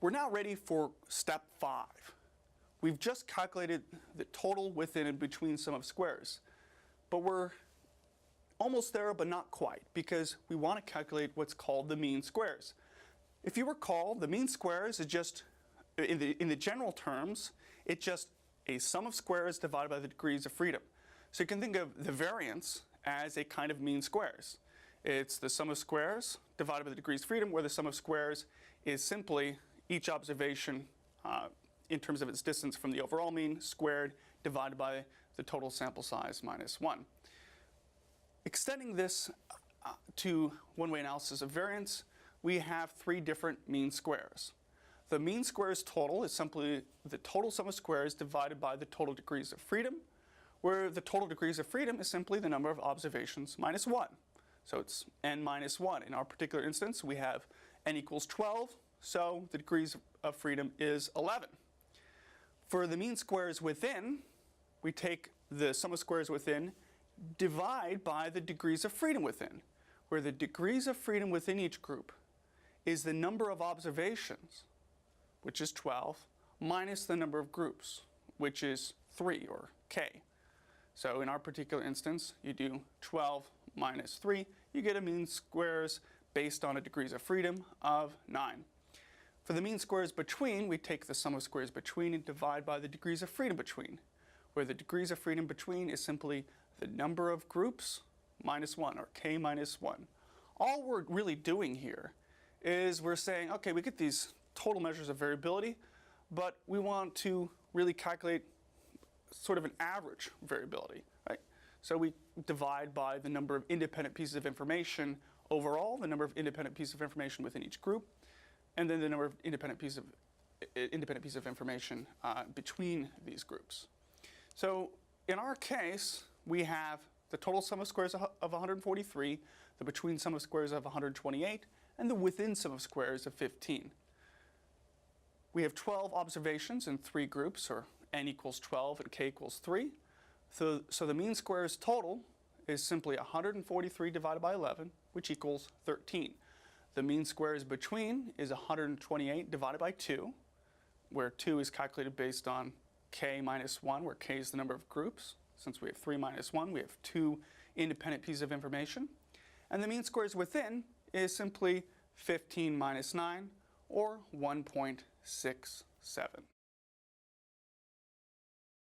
We're now ready for step 5. We've just calculated the total within and between sum of squares, but we're almost there but not quite, because we want to calculate what's called the mean squares. If you recall, the mean squares is just, in the general terms, it's just a sum of squares divided by the degrees of freedom. So you can think of the variance as a kind of mean squares. It's the sum of squares divided by the degrees of freedom, where the sum of squares is simply each observation in terms of its distance from the overall mean squared divided by the total sample size minus 1. Extending this to one-way analysis of variance, we have 3 different mean squares. The mean squares total is simply the total sum of squares divided by the total degrees of freedom, where the total degrees of freedom is simply the number of observations minus 1. So it's n minus 1. In our particular instance, we have n equals 12, so the degrees of freedom is 11. For the mean squares within, we take the sum of squares within, divide by the degrees of freedom within, where the degrees of freedom within each group is the number of observations, which is 12, minus the number of groups, which is 3, or k. So in our particular instance, you do 12 minus 3, you get a mean squares based on a degrees of freedom of 9. For the mean squares between, we take the sum of squares between and divide by the degrees of freedom between, where the degrees of freedom between is simply the number of groups minus 1, or k minus 1. All we're really doing here is we're saying, okay, we get these total measures of variability, but we want to really calculate sort of an average variability, right? So we divide by the number of independent pieces of information overall, the number of independent pieces of information within each group, and then the number of independent pieces of information between these groups. So in our case, we have the total sum of squares of 143, the between sum of squares of 128, and the within sum of squares of 15. We have 12 observations in 3 groups, or n equals 12 and k equals 3. So the mean squares total is simply 143 divided by 11, which equals 13. The mean squares between is 128 divided by 2, where 2 is calculated based on k minus 1, where k is the number of groups. Since we have 3 minus 1, we have 2 independent pieces of information. And the mean squares within is simply 15 minus 9, or 1.67.